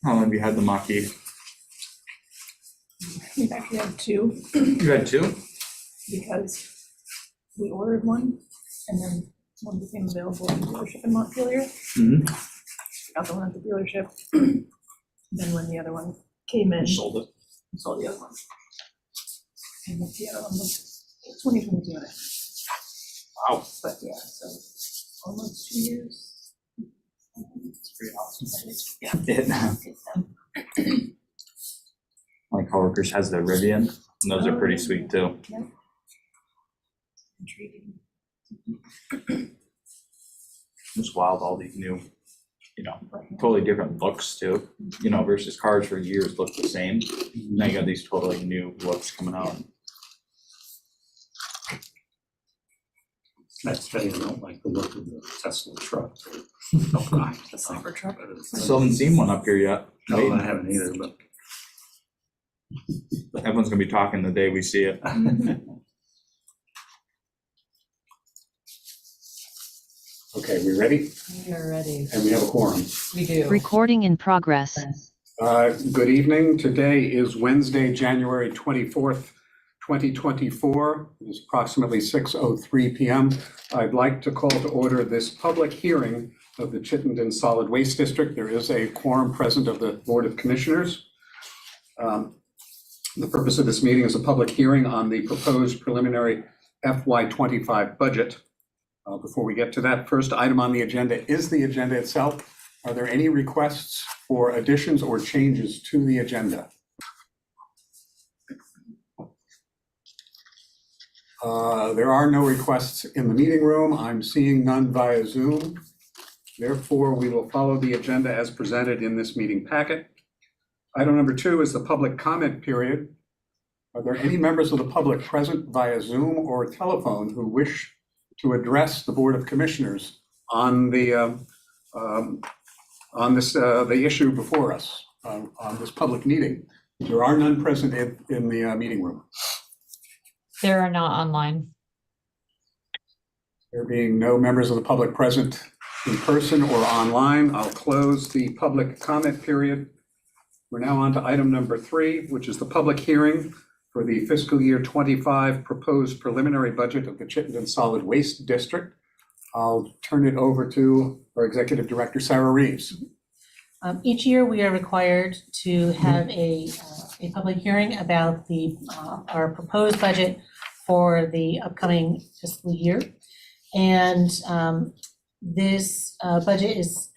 How long have you had the Mach-E? We've actually had two. You had two? Because we ordered one and then one became available at the dealership in Montpelier. Mm-hmm. Got the one at the dealership. Then when the other one came in, Sold it. we sold the other one. And the other one was 2022. Wow. But yeah, so almost 2 years. It's pretty awesome. Yeah. My coworkers has the Rivian, and those are pretty sweet too. Yeah. Intriguing. It's wild, all these new, totally different looks too, versus cars for years look the same. Now you got these totally new looks coming out. That's better than like the look of the Tesla truck. Oh, God. The Cybertruck. Still haven't seen one up here yet. No, I haven't either, but. Everyone's gonna be talking the day we see it. Okay, we ready? We are ready. And we have a quorum. We do. Recording in progress. Good evening. Today is Wednesday, January 24th, 2024. It is approximately 6:03 p.m. I'd like to call to order this public hearing of the Chittenden Solid Waste District. There is a quorum present of the Board of Commissioners. The purpose of this meeting is a public hearing on the proposed preliminary FY25 budget. Before we get to that, first item on the agenda is the agenda itself. Are there any requests for additions or changes to the agenda? There are no requests in the meeting room. I'm seeing none via Zoom. Therefore, we will follow the agenda as presented in this meeting packet. Item number 2 is the public comment period. Are there any members of the public present via Zoom or telephone who wish to address the Board of Commissioners on the issue before us, on this public meeting? There are none present in the meeting room. There are not online. There being no members of the public present in person or online, I'll close the public comment period. We're now on to item number 3, which is the public hearing for the fiscal year 25 proposed preliminary budget of the Chittenden Solid Waste District. I'll turn it over to our Executive Director, Sarah Reeves. Each year, we are required to have a public hearing about our proposed budget for the upcoming fiscal year. And this budget is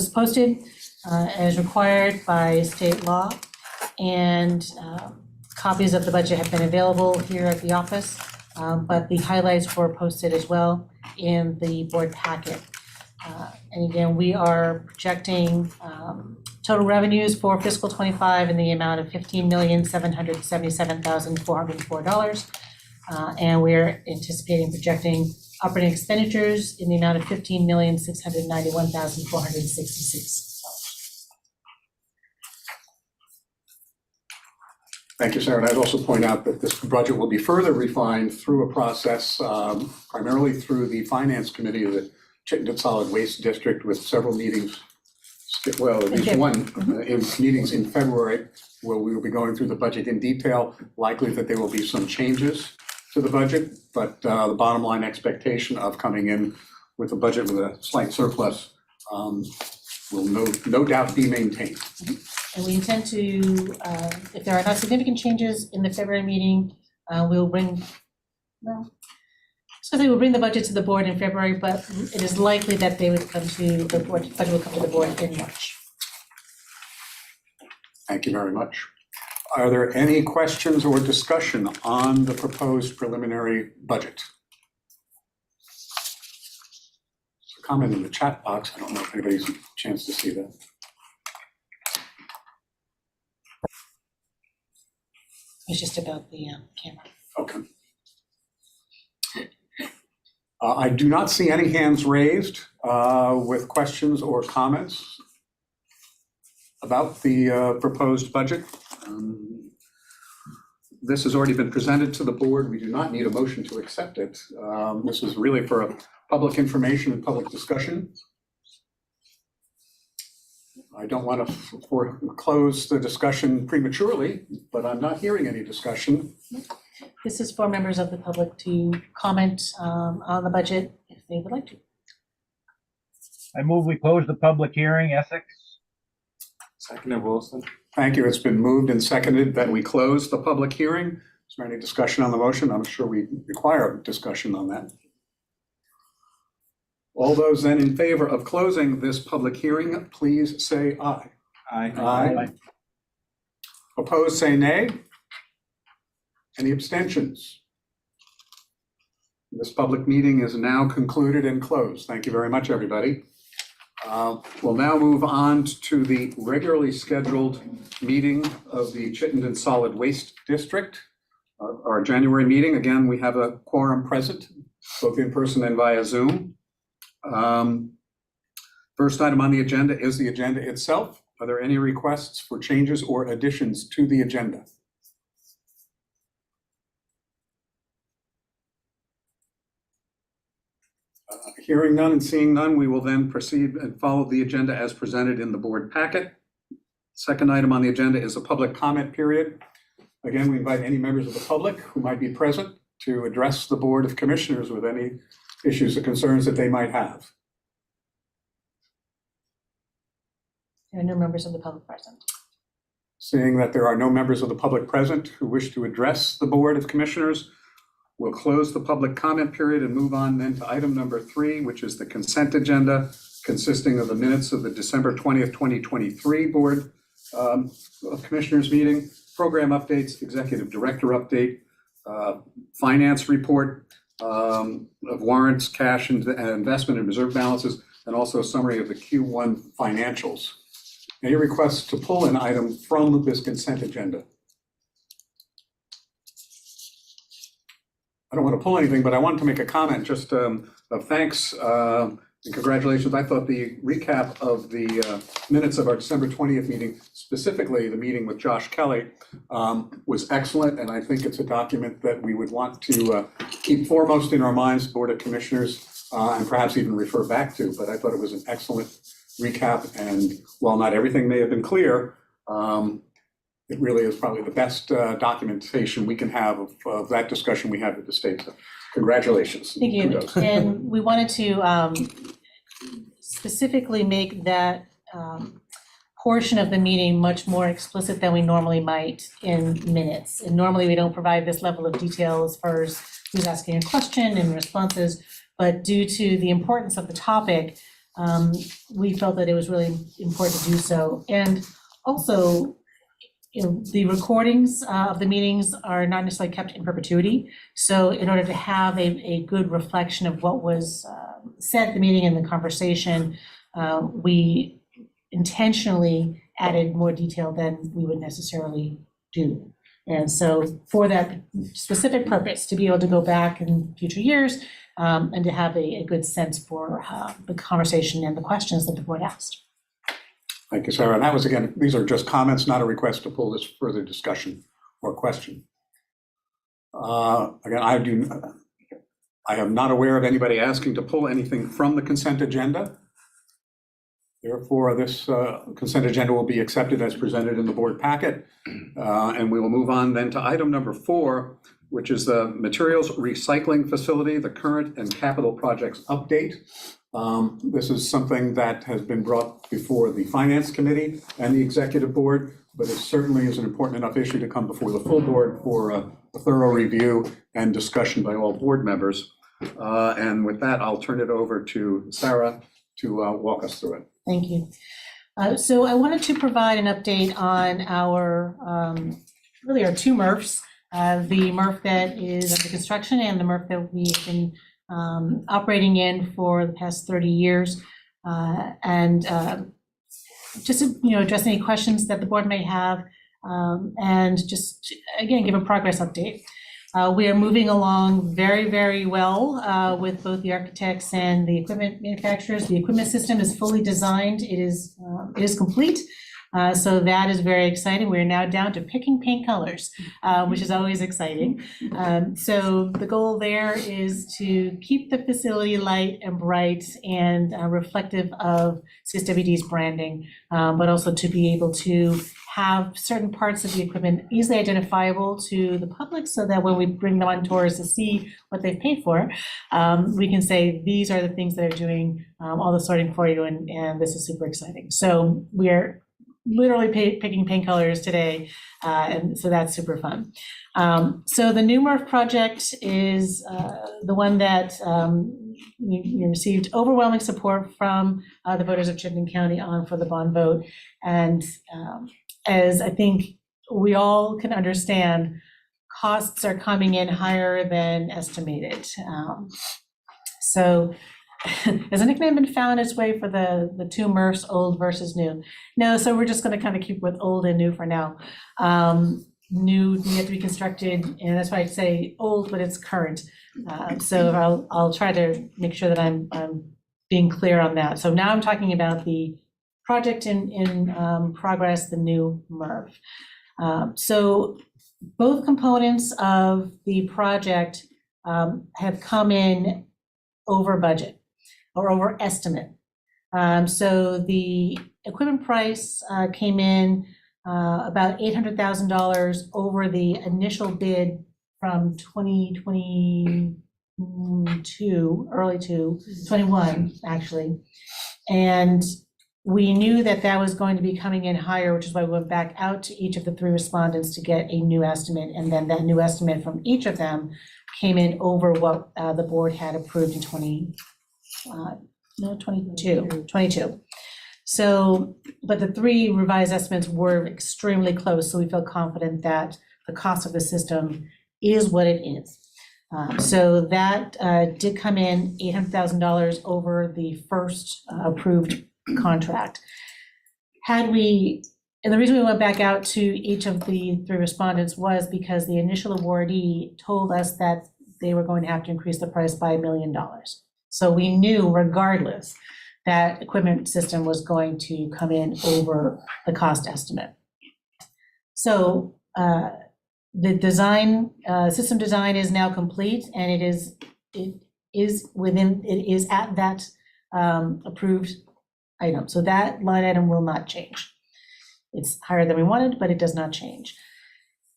posted as required by state law. And copies of the budget have been available here at the office, but the highlights were posted as well in the board packet. And again, we are projecting total revenues for fiscal 25 in the amount of $15,777,404. And we're anticipating projecting operating expenditures in the amount of $15,691,466. Thank you, Sarah. And I'd also point out that this budget will be further refined through a process, primarily through the Finance Committee of the Chittenden Solid Waste District, with several meetings, well, at least one in meetings in February, where we will be going through the budget in detail. Likely that there will be some changes to the budget, but the bottom line expectation of coming in with a budget with a slight surplus will no doubt be maintained. And we intend to, if there are not significant changes in the February meeting, we'll bring the budget to the board in February, but it is likely that they would come to the board, the budget will come to the board in March. Thank you very much. Are there any questions or discussion on the proposed preliminary budget? A comment in the chat box. I don't know if anybody's had a chance to see that. It's just about the camera. Okay. I do not see any hands raised with questions or comments about the proposed budget. This has already been presented to the board. We do not need a motion to accept it. This is really for public information and public discussion. I don't want to close the discussion prematurely, but I'm not hearing any discussion. This is for members of the public to comment on the budget if they would like to. I move we close the public hearing, Essex. Second, Wilson. Thank you. It's been moved and seconded that we close the public hearing. Is there any discussion on the motion? I'm sure we require a discussion on that. All those then in favor of closing this public hearing, please say aye. Aye. Opposed, say nay. Any abstentions? This public meeting is now concluded and closed. Thank you very much, everybody. We'll now move on to the regularly scheduled meeting of the Chittenden Solid Waste District. Our January meeting, again, we have a quorum present, both in person and via Zoom. First item on the agenda is the agenda itself. Are there any requests for changes or additions to the agenda? Hearing none and seeing none, we will then proceed and follow the agenda as presented in the board packet. Second item on the agenda is a public comment period. Again, we invite any members of the public who might be present to address the Board of Commissioners with any issues or concerns that they might have. There are no members of the public present. Seeing that there are no members of the public present who wish to address the Board of Commissioners, we'll close the public comment period and move on then to item number 3, which is the consent agenda consisting of the minutes of the December 20th, 2023 Board of Commissioners meeting, program updates, executive director update, finance report of warrants, cash and investment and reserve balances, and also a summary of the Q1 financials. Any requests to pull an item from this consent agenda? I don't want to pull anything, but I wanted to make a comment just of thanks and congratulations. I thought the recap of the minutes of our December 20th meeting, specifically the meeting with Josh Kelly, was excellent. And I think it's a document that we would want to keep foremost in our minds, Board of Commissioners, and perhaps even refer back to. But I thought it was an excellent recap. And while not everything may have been clear, it really is probably the best documentation we can have of that discussion we had with the state. So congratulations. Thank you. Kudos. And we wanted to specifically make that portion of the meeting much more explicit than we normally might in minutes. And normally we don't provide this level of detail as far as who's asking a question and responses, but due to the importance of the topic, we felt that it was really important to do so. And also, you know, the recordings of the meetings are not necessarily kept in perpetuity. So in order to have a good reflection of what was said at the meeting and the conversation, we intentionally added more detail than we would necessarily do. And so for that specific purpose, to be able to go back in future years and to have a good sense for the conversation and the questions that the board asked. Thank you, Sarah. And that was, again, these are just comments, not a request to pull this further discussion or question. Again, I am not aware of anybody asking to pull anything from the consent agenda. Therefore, this consent agenda will be accepted as presented in the board packet. And we will move on then to item number 4, which is the materials recycling facility, the current and capital projects update. This is something that has been brought before the Finance Committee and the Executive Board, but it certainly is an important enough issue to come before the full board for a thorough review and discussion by all board members. And with that, I'll turn it over to Sarah to walk us through it. Thank you. So I wanted to provide an update on our, really our 2 MRFs, the MRF that is under construction and the MRF that we've been operating in for the past 30 years. And just to, address any questions that the board may have, and just, again, give a progress update. We are moving along very, very well with both the architects and the equipment manufacturers. The equipment system is fully designed. It is complete. So that is very exciting. We're now down to picking paint colors, which is always exciting. So the goal there is to keep the facility light and bright and reflective of CSWD's branding, but also to be able to have certain parts of the equipment easily identifiable to the public so that when we bring them on tours to see what they've paid for, we can say, these are the things that are doing all the sorting for you, and this is super exciting. So we are literally picking paint colors today, and so that's super fun. So the new MRF project is the one that you received overwhelming support from the voters of Chittenden County on for the bond vote. And as I think we all can understand, costs are coming in higher than estimated. So has a nickname been found its way for the two MRFs, old versus new? No, so we're just going to kind of keep with old and new for now. New yet to be constructed, and that's why I say old, but it's current. So I'll try to make sure that I'm being clear on that. So now I'm talking about the project in progress, the new MRF. So both components of the project have come in over budget or over estimate. So the equipment price came in about $800,000 over the initial bid from 2022, early 21 actually. And we knew that that was going to be coming in higher, which is why we went back out to each of the 3 respondents to get a new estimate. And then that new estimate from each of them came in over what the board had approved in 22. So, but the 3 revised estimates were extremely close, so we feel confident that the cost of the system is what it is. So that did come in $800,000 over the first approved contract. And the reason we went back out to each of the 3 respondents was because the initial awardee told us that they were going to have to increase the price by $1 million. So we knew regardless that equipment system was going to come in over the cost estimate. So the design, system design is now complete, and it is at that approved item. So that line item will not change. It's higher than we wanted, but it does not change.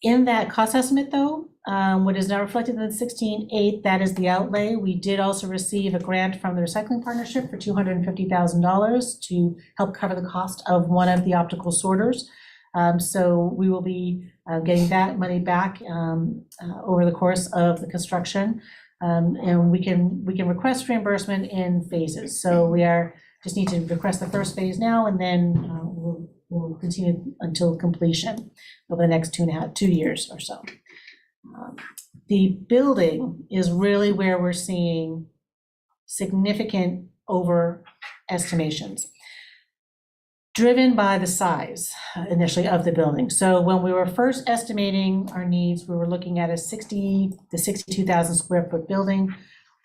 In that cost estimate though, what is now reflected in the 16.8, that is the outlay. We did also receive a grant from the Recycling Partnership for $250,000 to help cover the cost of one of the optical sorters. So we will be getting that money back over the course of the construction. And we can request reimbursement in phases. So we just need to request the first phase now, and then we'll continue until completion over the next 2 years or so. The building is really where we're seeing significant overestimations, driven by the size initially of the building. So when we were first estimating our needs, we were looking at a 60 to 62,000 square foot building.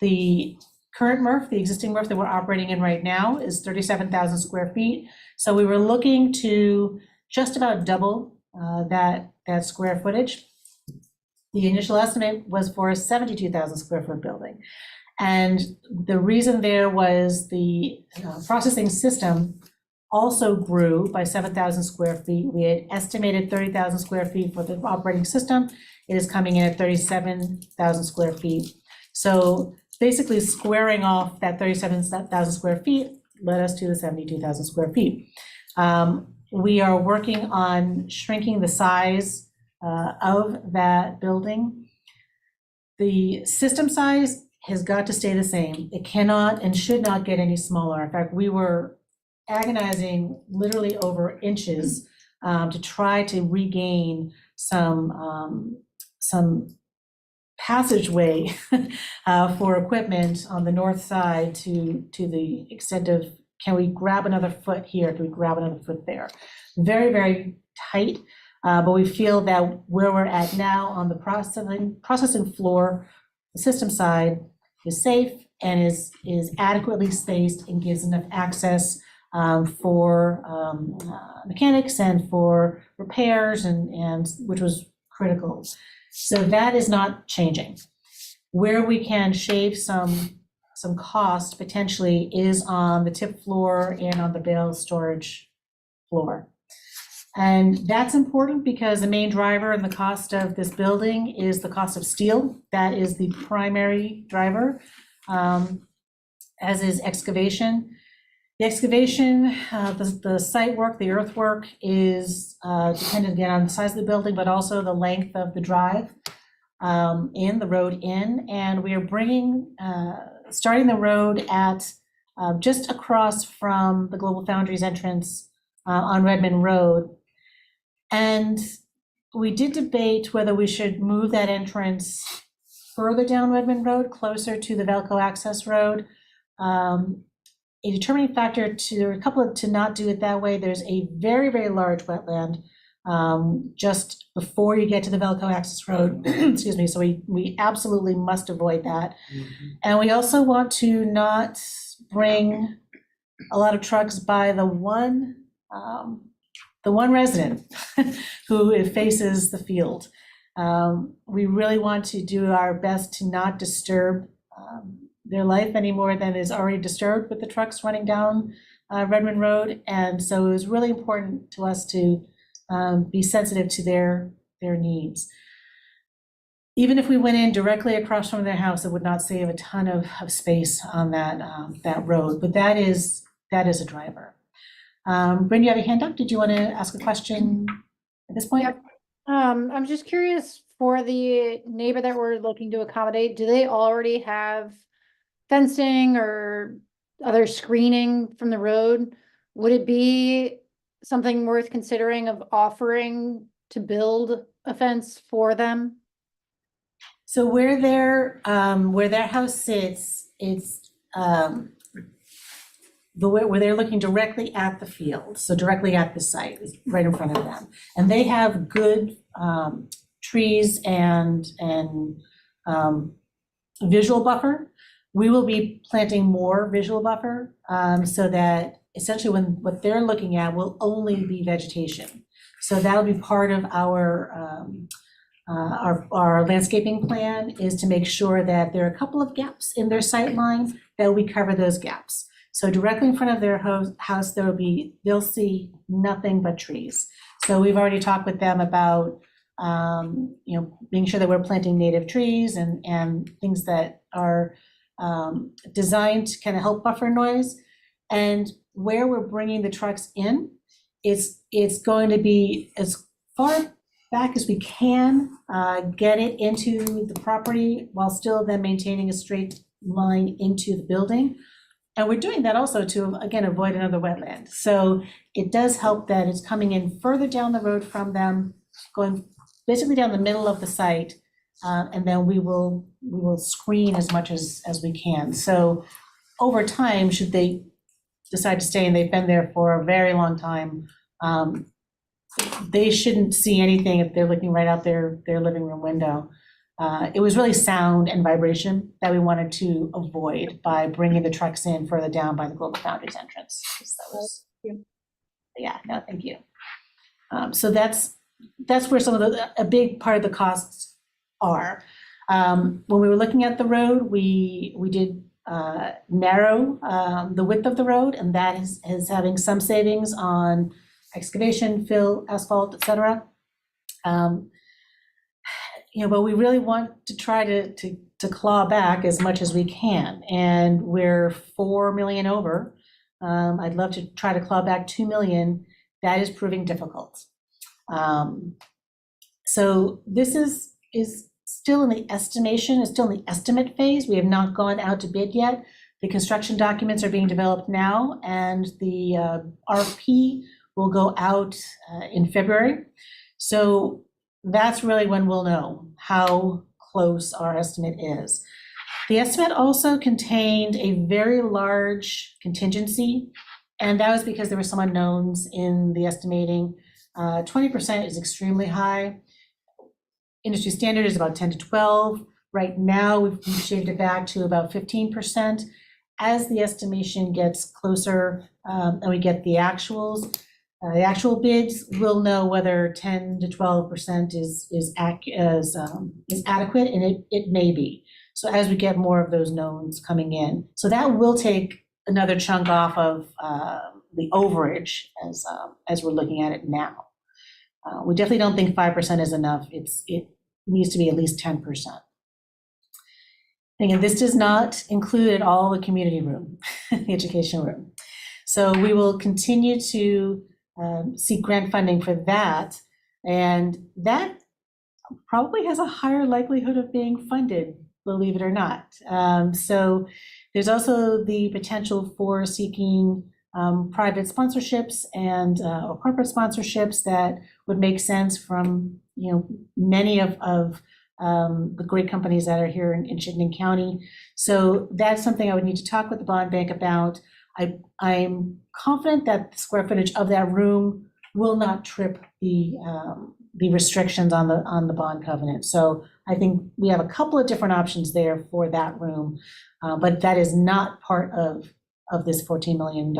The current MRF, the existing MRF that we're operating in right now, is 37,000 square feet. So we were looking to just about double that square footage. The initial estimate was for a 72,000 square foot building. And the reason there was the processing system also grew by 7,000 square feet. We had estimated 30,000 square feet for the operating system. It is coming in at 37,000 square feet. So basically squaring off that 37,000 square feet led us to the 72,000 square feet. We are working on shrinking the size of that building. The system size has got to stay the same. It cannot and should not get any smaller. In fact, we were agonizing literally over inches to try to regain some passageway for equipment on the north side to the extent of, can we grab another foot here? Can we grab another foot there? Very, very tight, but we feel that where we're at now on the processing floor, the system side is safe and is adequately spaced and gives enough access for mechanics and for repairs and which was critical. So that is not changing. Where we can shave some cost potentially is on the tip floor and on the bale storage floor. And that's important because the main driver in the cost of this building is the cost of steel. That is the primary driver, as is excavation. The excavation, the site work, the earthwork is dependent again on the size of the building, but also the length of the drive in, the road in. And we are starting the road at just across from the Global Foundries entrance on Redmond Road. And we did debate whether we should move that entrance further down Redmond Road, closer to the Velco access road. A determining factor to not do it that way, there's a very, very large wetland just before you get to the Velco access road, excuse me, so we absolutely must avoid that. And we also want to not bring a lot of trucks by the one resident who faces the field. We really want to do our best to not disturb their life any more than is already disturbed with the trucks running down Redmond Road. And so it was really important to us to be sensitive to their needs. Even if we went in directly across from their house, it would not save a ton of space on that road, but that is a driver. Bryn, you have a hand up. Did you want to ask a question at this point? Yep. I'm just curious, for the neighbor that we're looking to accommodate, do they already have fencing or other screening from the road? Would it be something worth considering of offering to build a fence for them? So where their house sits, it's where they're looking directly at the field, so directly at the site, is right in front of them. And they have good trees and visual buffer. We will be planting more visual buffer so that essentially what they're looking at will only be vegetation. So that'll be part of our landscaping plan, is to make sure that there are a couple of gaps in their sight line, that we cover those gaps. So directly in front of their house, they'll see nothing but trees. So we've already talked with them about being sure that we're planting native trees and things that are designed to kind of help buffer noise. And where we're bringing the trucks in, it's going to be as far back as we can, get it into the property while still then maintaining a straight line into the building. And we're doing that also to, again, avoid another wetland. So it does help that it's coming in further down the road from them, going basically down the middle of the site, and then we will screen as much as we can. So over time, should they decide to stay, and they've been there for a very long time, they shouldn't see anything if they're looking right out their living room window. It was really sound and vibration that we wanted to avoid by bringing the trucks in further down by the Global Foundries entrance. Yeah, no, thank you. So that's where some of a big part of the costs are. When we were looking at the road, we did narrow the width of the road, and that is having some savings on excavation, fill, asphalt, et cetera. But we really want to try to claw back as much as we can, and we're 4 million over. I'd love to try to claw back 2 million. That is proving difficult. So this is still in the estimation, it's still in the estimate phase. We have not gone out to bid yet. The construction documents are being developed now, and the RFP will go out in February. So that's really when we'll know how close our estimate is. The estimate also contained a very large contingency, and that was because there were some unknowns in the estimating. 20% is extremely high. Industry standard is about 10 to 12. Right now, we've shaved it back to about 15%. as the estimation gets closer, and we get the actual bids, we'll know whether 10 to 12% is adequate, and it may be. So as we get more of those knowns coming in, so that will take another chunk off of the overage as we're looking at it now. We definitely don't think 5% is enough. It needs to be at least 10%. Again, this does not include at all the community room, the education room. So we will continue to seek grant funding for that, and that probably has a higher likelihood of being funded, believe it or not. So there's also the potential for seeking private sponsorships and or corporate sponsorships that would make sense from many of the great companies that are here in Chittenden County. So that's something I would need to talk with the bond bank about. I'm confident that the square footage of that room will not trip the restrictions on the bond covenant. So I think we have a couple of different options there for that room, but that is not part of this $14 million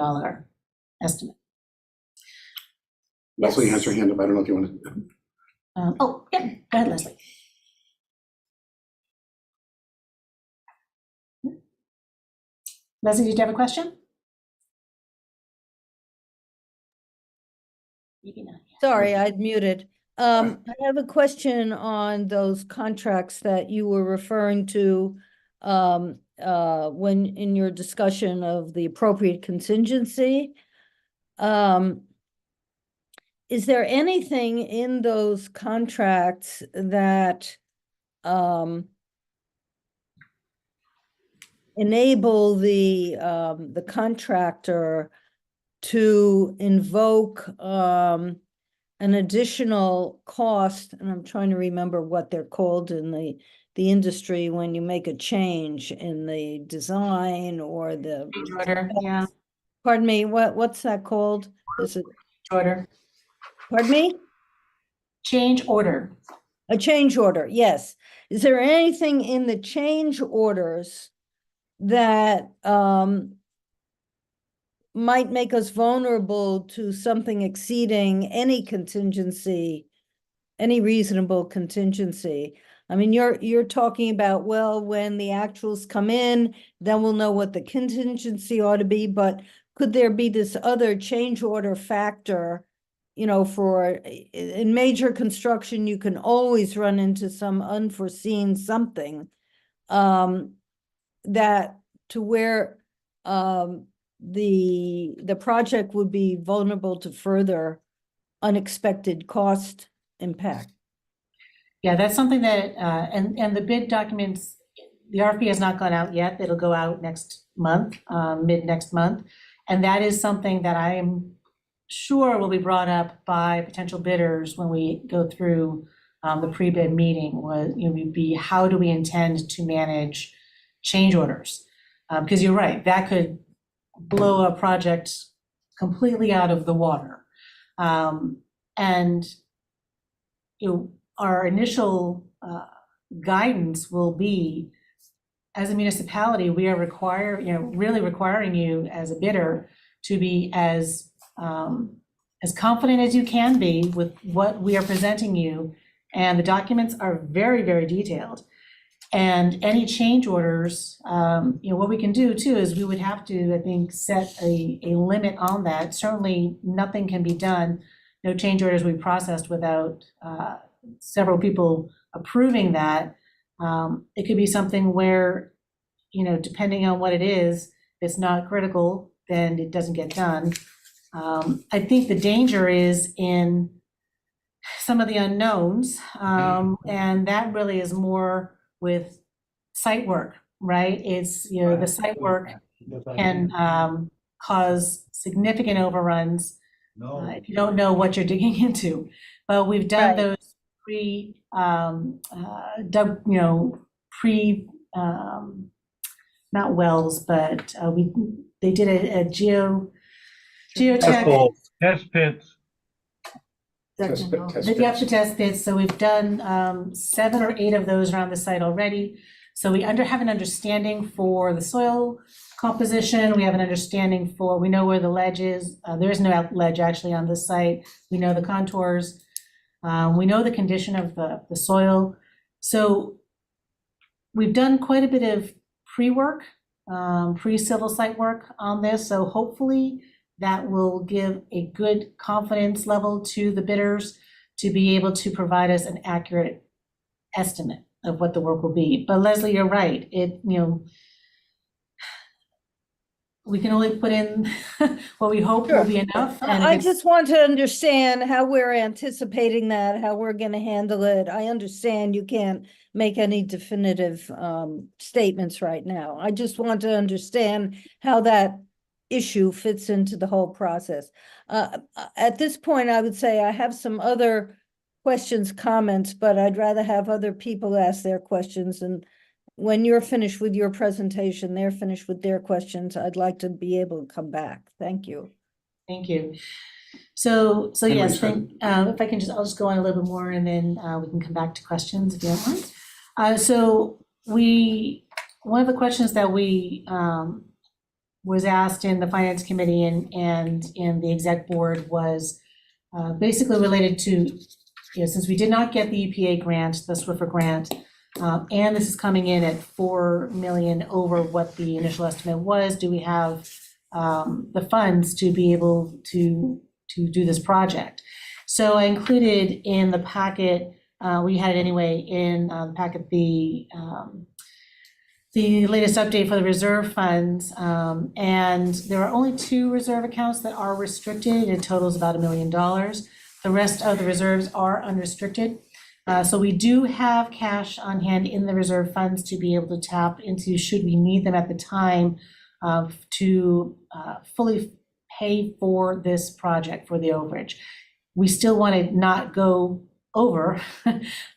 estimate. Leslie has her hand up. I don't know if you want to. Oh, yeah, go ahead, Leslie. Leslie, did you have a question? Maybe not. Sorry, I'd muted. I have a question on those contracts that you were referring to when in your discussion of the appropriate contingency. Is there anything in those contracts that enable the contractor to invoke an additional cost, and I'm trying to remember what they're called in the industry when you make a change in the design or the Change order, yeah. Pardon me, what's that called? Is it Order. Pardon me? Change order. A change order, yes. Is there anything in the change orders that might make us vulnerable to something exceeding any contingency, any reasonable contingency? I mean, you're talking about, well, when the actuals come in, then we'll know what the contingency ought to be, but could there be this other change order factor? For in major construction, you can always run into some unforeseen something that to where the project would be vulnerable to further unexpected cost impact. Yeah, that's something that, and the bid documents, the RFP has not gone out yet. It'll go out next month, mid next month. And that is something that I am sure will be brought up by potential bidders when we go through the pre-bid meeting. Would be how do we intend to manage change orders? Because you're right, that could blow a project completely out of the water. And our initial guidance will be, as a municipality, we are really requiring you as a bidder to be as confident as you can be with what we are presenting you. And the documents are very, very detailed. And any change orders, what we can do too is we would have to, I think, set a limit on that. Certainly nothing can be done. No change orders will be processed without several people approving that. It could be something where, depending on what it is, if it's not critical, then it doesn't get done. I think the danger is in some of the unknowns, and that really is more with site work, right? It's, the site work can cause significant overruns if you don't know what you're digging into. But we've done those not wells, but they did a geotech. Test pits. Test pit, test The pits. test pits. So we've done 7 or 8 of those around the site already. So we have an understanding for the soil composition, we have an understanding for, we know where the ledge is. There is no ledge actually on this site. We know the contours. We know the condition of the soil. So we've done quite a bit of pre-work, pre-civil site work on this. So hopefully that will give a good confidence level to the bidders to be able to provide us an accurate estimate of what the work will be. But Leslie, you're right. We can only put in what we hope will be enough. And if I it's- just want to understand how we're anticipating that, how we're gonna handle it. I understand you can't make any definitive statements right now. I just want to understand how that issue fits into the whole process. At this point, I would say I have some other questions, comments, but I'd rather have other people ask their questions. And when you're finished with your presentation, they're finished with their questions, I'd like to be able to come back. Thank you. Thank you. So yes, Henry, if I can I'll just go on a little bit more and then we can come back to questions if you don't mind. So one of the questions that we was asked in the finance committee and in the exec board was basically related to, since we did not get the EPA grant, the Swiffer grant, and this is coming in at 4 million over what the initial estimate was, do we have the funds to be able to do this project? So I included in the packet, we had it anyway, in the packet, the latest update for the reserve funds, and there are only 2 reserve accounts that are restricted. It totals about $1 million. The rest of the reserves are unrestricted. So we do have cash on hand in the reserve funds to be able to tap into should we need them at the time to fully pay for this project for the overage. We still want to not go over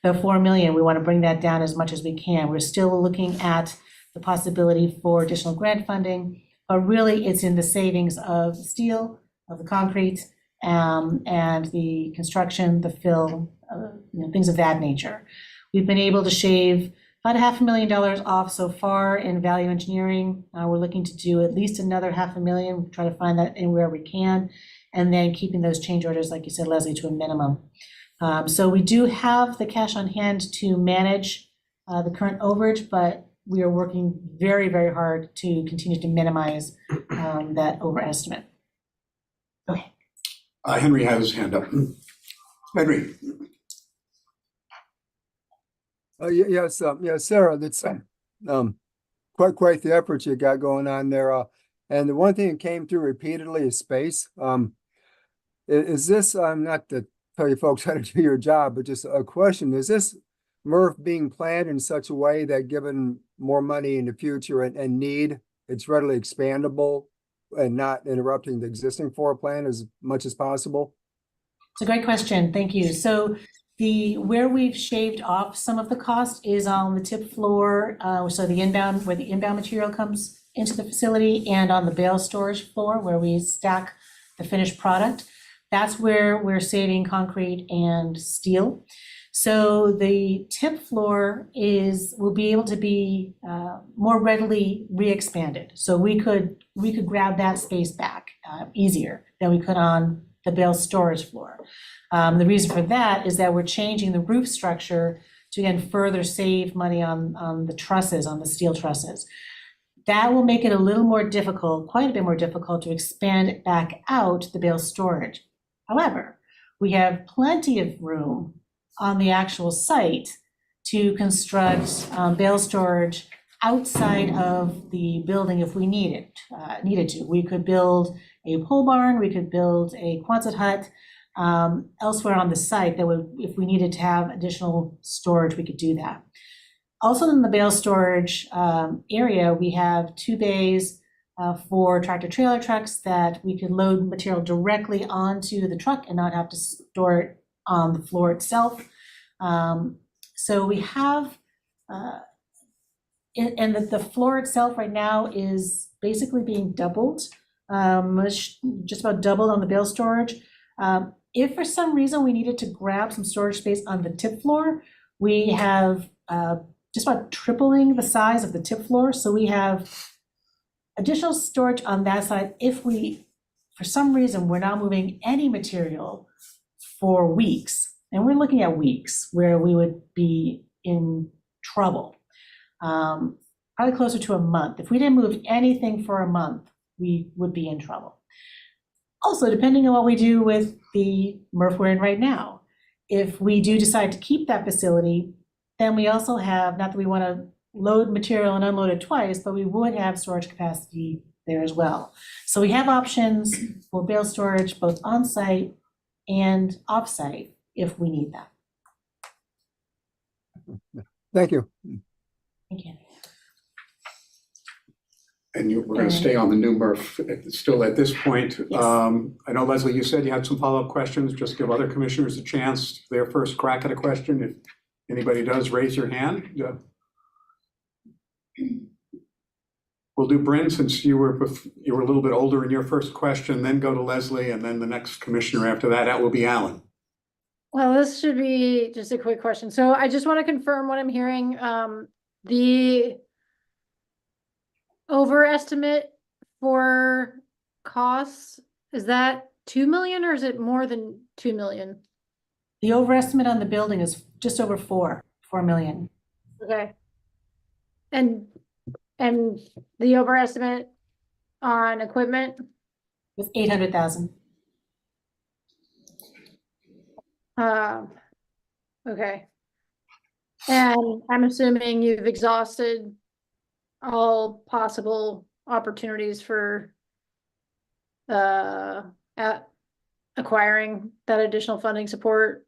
the 4 million. We want to bring that down as much as we can. We're still looking at the possibility for additional grant funding, but really it's in the savings of steel, of the concrete, and the construction, the fill, things of that nature. We've been able to shave about $500,000 off so far in value engineering. We're looking to do at least another $500,000, try to find that anywhere we can, and then keeping those change orders, like you said, Leslie, to a minimum. So we do have the cash on hand to manage the current overage, but we are working very, very hard to continue to minimize that overestimate. Okay. Henry has his hand up. Henry. Yes, Sarah, that's quite the effort you got going on there. And the one thing that came through repeatedly is space. Is this, not to tell you folks how to do your job, but just a question, is this MRF being planned in such a way that given more money in the future and need, it's readily expandable and not interrupting the existing floor plan as much as possible? It's a great question, thank you. So where we've shaved off some of the cost is on the tip floor, so the inbound, where the inbound material comes into the facility, and on the bale storage floor where we stack the finished product. That's where we're saving concrete and steel. So the tip floor will be able to be more readily re-expanded. So we could grab that space back easier than we could on the bale storage floor. The reason for that is that we're changing the roof structure to again further save money on the trusses, on the steel trusses. That will make it a little more difficult, quite a bit more difficult, to expand it back out the bale storage. However, we have plenty of room on the actual site to construct bale storage outside of the building if we needed to. We could build a pole barn, we could build a Quonset hut elsewhere on the site that would, if we needed to have additional storage, we could do that. Also in the bale storage area, we have 2 bays for tractor trailer trucks that we could load material directly onto the truck and not have to store it on the floor itself. So we have, and the floor itself right now is basically being doubled, just about doubled on the bale storage. If for some reason we needed to grab some storage space on the tip floor, we have just about tripling the size of the tip floor, so we have additional storage on that side if we, for some reason, we're not moving any material for weeks, and we're looking at weeks where we would be in trouble. Probably closer to a month. If we didn't move anything for a month, we would be in trouble. Also, depending on what we do with the MRF we're in right now, if we do decide to keep that facility, then we also have, not that we want to load material and unload it twice, but we would have storage capacity there as well. So we have options for bale storage, both on-site and off-site, if we need that. Thank you. Thank you. And we're going to stay on the new MRF still at this point. Yes. I know, Leslie, you said you had some follow-up questions. Just give other commissioners a chance, their first crack at a question. If anybody does, raise your hand. We'll do Bryn, since you were a little bit older in your first question, then go to Leslie, and then the next commissioner after that, that will be Alan. Well, this should be just a quick question. So I just want to confirm what I'm hearing. The overestimate for costs, is that 2 million or is it more than 2 million? The overestimate on the building is just over 4 million. Okay. And the overestimate on equipment? With 800,000. Okay. And I'm assuming you've exhausted all possible opportunities for acquiring that additional funding support?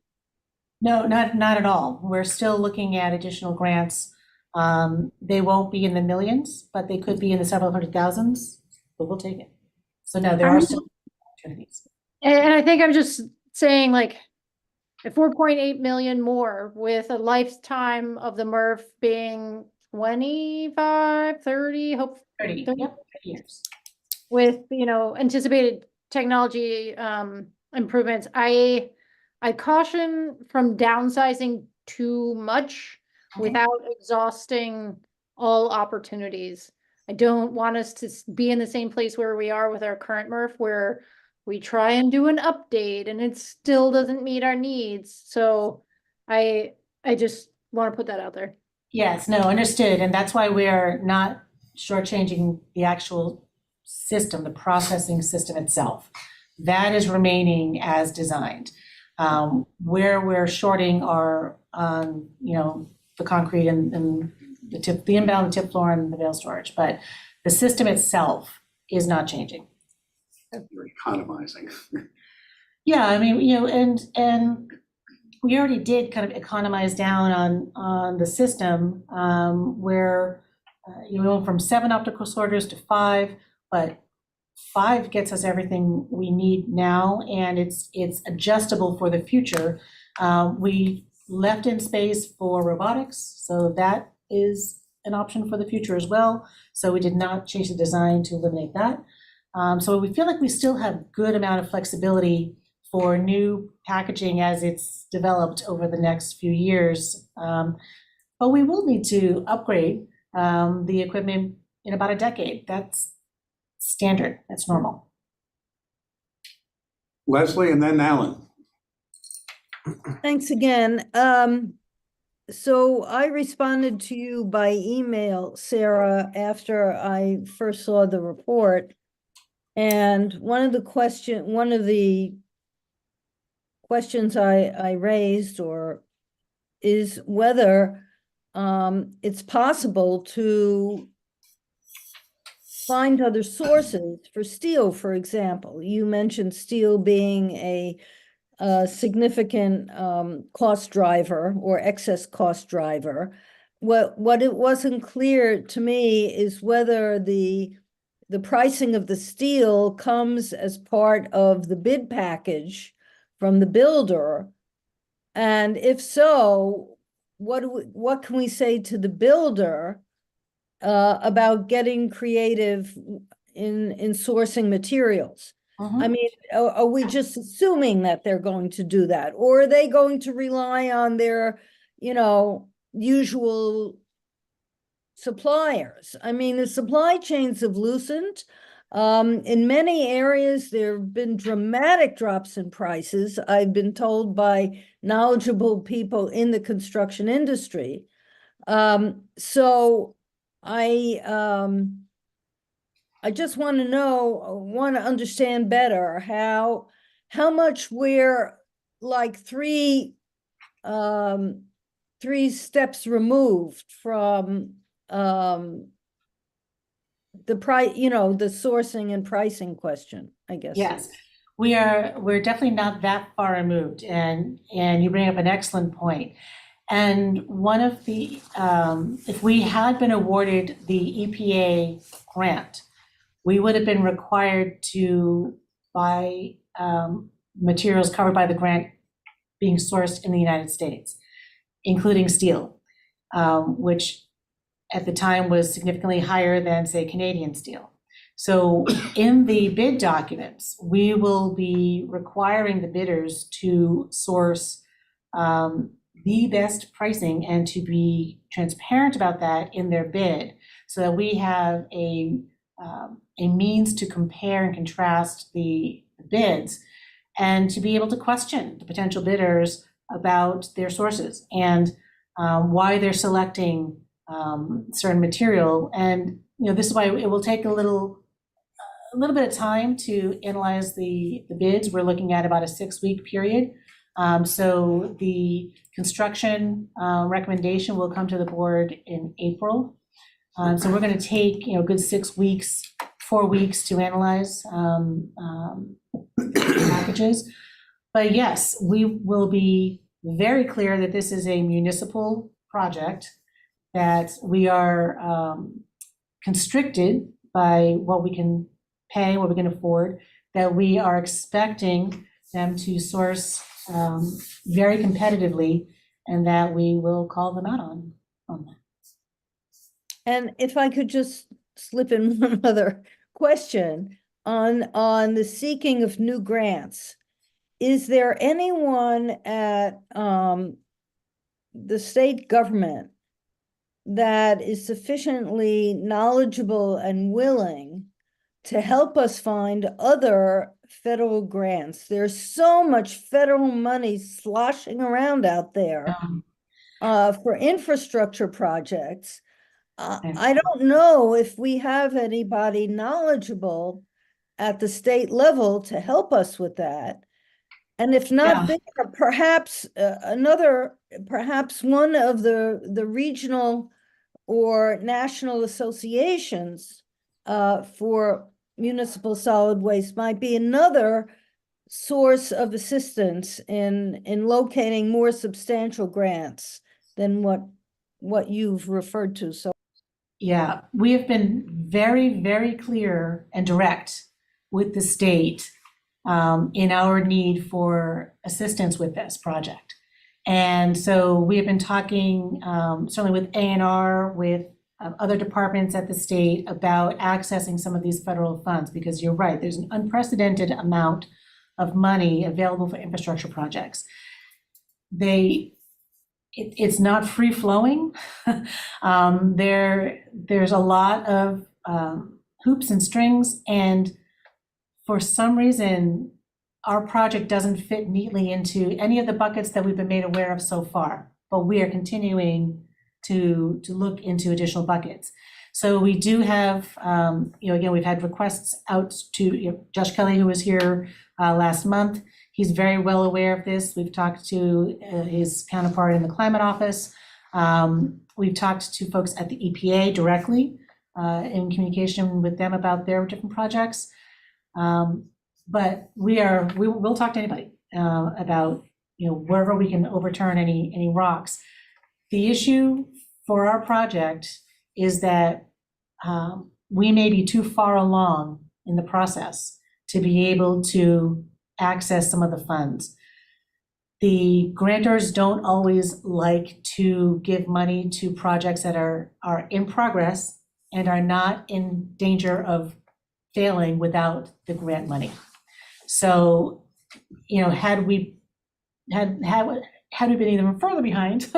No, not at all. We're still looking at additional grants. They won't be in the millions, but they could be in the several hundred thousands, but we'll take it. So no, there are still opportunities. And I think I'm just saying, like, at 4.8 million more with a lifetime of the MRF being 25, 30, hope 30, 30 yep, 30 years. with, anticipated technology improvements. I caution from downsizing too much without exhausting all opportunities. I don't want us to be in the same place where we are with our current MRF, where we try and do an update and it still doesn't meet our needs. So I just want to put that out there. Yes, no, understood. And that's why we are not shortchanging the actual system, the processing system itself. That is remaining as designed. Where we're shorting are on, the concrete and the inbound, the tip floor, and the bale storage. But the system itself is not changing. You're economizing. Yeah, I mean, and we already did kind of economize down on the system, where we went from 7 optical sorters to 5, but 5 gets us everything we need now, and it's adjustable for the future. We left in space for robotics, so that is an option for the future as well. So we did not change the design to eliminate that. So we feel like we still have good amount of flexibility for new packaging as it's developed over the next few years. But we will need to upgrade the equipment in about a decade. That's standard, that's normal. Leslie, and then Alan. Thanks again. So I responded to you by email, Sarah, after I first saw the report. And one of the questions I raised is whether it's possible to find other sources for steel, for example. You mentioned steel being a significant cost driver or excess cost driver. What it wasn't clear to me is whether the pricing of the steel comes as part of the bid package from the builder. And if so, what can we say to the builder about getting creative in sourcing materials? I mean, are we just assuming that they're going to do that? Or are they going to rely on their, usual suppliers. I mean, the supply chains have loosened. In many areas, there have been dramatic drops in prices. I've been told by knowledgeable people in the construction industry. So I just want to want to understand better how much we're like three steps removed from the price, the sourcing and pricing question, I guess. Yes, we're definitely not that far removed, and you bring up an excellent point. And one of the, if we had been awarded the EPA grant, we would have been required to buy materials covered by the grant being sourced in the United States, including steel, which at the time was significantly higher than, say, Canadian steel. So in the bid documents, we will be requiring the bidders to source the best pricing and to be transparent about that in their bid, so that we have a means to compare and contrast the bids, and to be able to question the potential bidders about their sources and why they're selecting certain material. And this is why it will take a little bit of time to analyze the bids. We're looking at about a 6-week period. So the construction recommendation will come to the board in April. So we're going to take a good 6 weeks, 4 weeks to analyze packages. But yes, we will be very clear that this is a municipal project, that we are constricted by what we can pay, what we can afford, that we are expecting them to source very competitively, and that we will call them out on that. And if I could just slip in one other question on the seeking of new grants, is there anyone at the state government that is sufficiently knowledgeable and willing to help us find other federal grants? There's so much federal money sloshing around out there for infrastructure projects. I don't know if we have anybody knowledgeable at the state level to help us with that. And if not, there, perhaps perhaps one of the regional or national associations for municipal solid waste might be another source of assistance in locating more substantial grants than what you've referred to. So yeah, we have been very, very clear and direct with the state in our need for assistance with this project. And so we have been talking certainly with A&R, with other departments at the state about accessing some of these federal funds, because you're right, there's an unprecedented amount of money available for infrastructure projects. It's not free flowing. There's a lot of hoops and strings, and for some reason, our project doesn't fit neatly into any of the buckets that we've been made aware of so far, but we are continuing to look into additional buckets. So we do have, again, we've had requests out to Josh Kelly, who was here last month. He's very well aware of this. We've talked to his counterpart in the climate office. We've talked to folks at the EPA directly in communication with them about their different projects. But we'll talk to anybody about, wherever we can overturn any rocks. The issue for our project is that we may be too far along in the process to be able to access some of the funds. The grantors don't always like to give money to projects that are in progress and are not in danger of failing without the grant money. So, had had we been even further behind,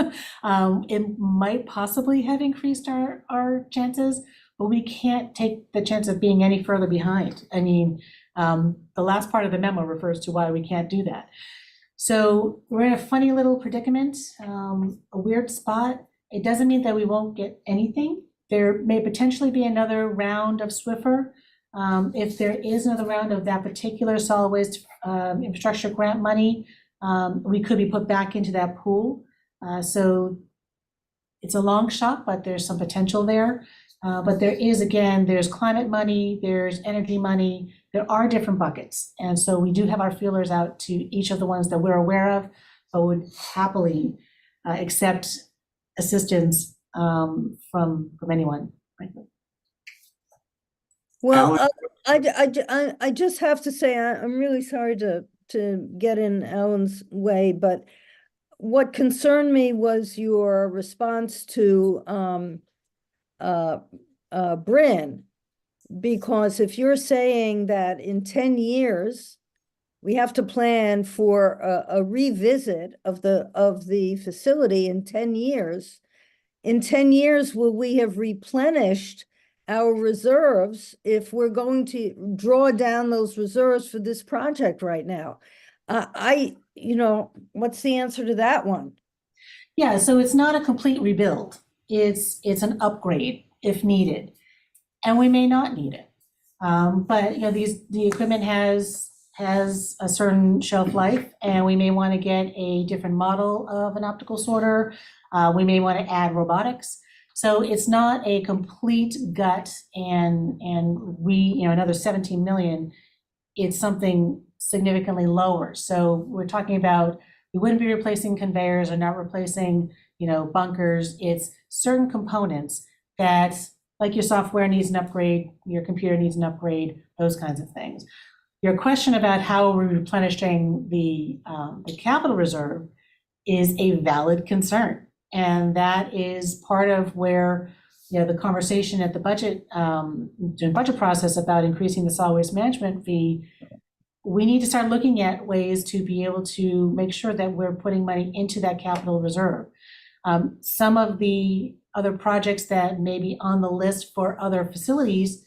it might possibly have increased our chances, but we can't take the chance of being any further behind. I mean, the last part of the memo refers to why we can't do that. So we're in a funny little predicament, a weird spot. It doesn't mean that we won't get anything. There may potentially be another round of Swiffer. If there is another round of that particular solid waste infrastructure grant money, we could be put back into that pool. So it's a long shot, but there's some potential there. But there is, again, there's climate money, there's energy money, there are different buckets. And so we do have our feelers out to each of the ones that we're aware of, but would happily accept assistance from anyone, frankly. Well, Alan? I just have to say, I'm really sorry to get in Alan's way, but what concerned me was your response to Bryn, because if you're saying that in 10 years, we have to plan for a revisit of the facility in 10 years, in 10 years, will we have replenished our reserves if we're going to draw down those reserves for this project right now? What's the answer to that one? Yeah, so it's not a complete rebuild. It's an upgrade if needed, and we may not need it. But the equipment has a certain shelf life, and we may want to get a different model of an optical sorter. We may want to add robotics. So it's not a complete gut and another 17 million. It's something significantly lower. So we're talking about, we wouldn't be replacing conveyors or not replacing, bunkers. It's certain components that, like your software needs an upgrade, your computer needs an upgrade, those kinds of things. Your question about how we're replenishing the capital reserve is a valid concern. And that is part of where, the conversation at the budget process about increasing the solid waste management fee, we need to start looking at ways to be able to make sure that we're putting money into that capital reserve. Some of the other projects that may be on the list for other facilities,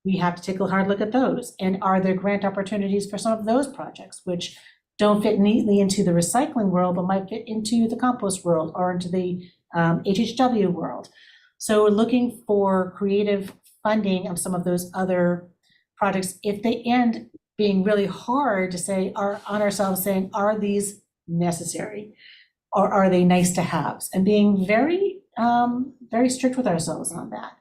we have to take a hard look at those. And are there grant opportunities for some of those projects, which don't fit neatly into the recycling world, but might fit into the compost world or into the HHW world? So we're looking for creative funding of some of those other projects. If they end being really hard to say, on ourselves saying, are these necessary? Or are they nice to haves? And being very, very strict with ourselves on that.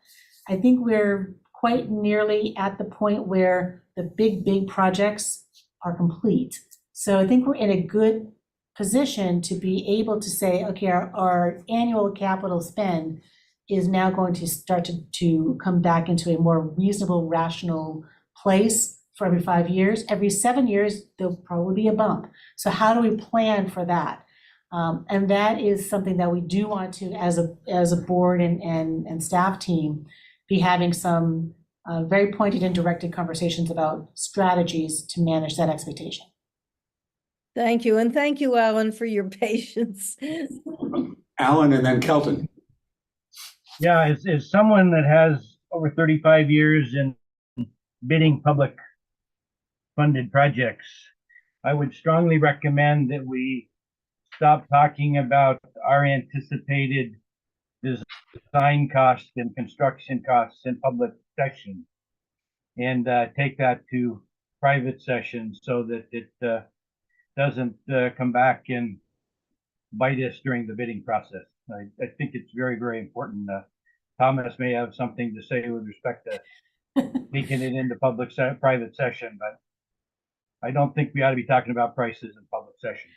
I think we're quite nearly at the point where the big projects are complete. So I think we're in a good position to be able to say, okay, our annual capital spend is now going to start to come back into a more reasonable, rational place for every 5 years. Every 7 years, there'll probably be a bump. So how do we plan for that? And that is something that we do want to, as a board and staff team, be having some very pointed and directed conversations about strategies to manage that expectation. Thank you. And thank you, Alan, for your patience. Alan and then Kelton. Yeah, as someone that has over 35 years in bidding public funded projects, I would strongly recommend that we stop talking about our anticipated design costs and construction costs in public session and take that to private session so that it doesn't come back and bite us during the bidding process. I think it's very, very important. Thomas may have something to say with respect to taking it into private session, but I don't think we ought to be talking about prices in public session.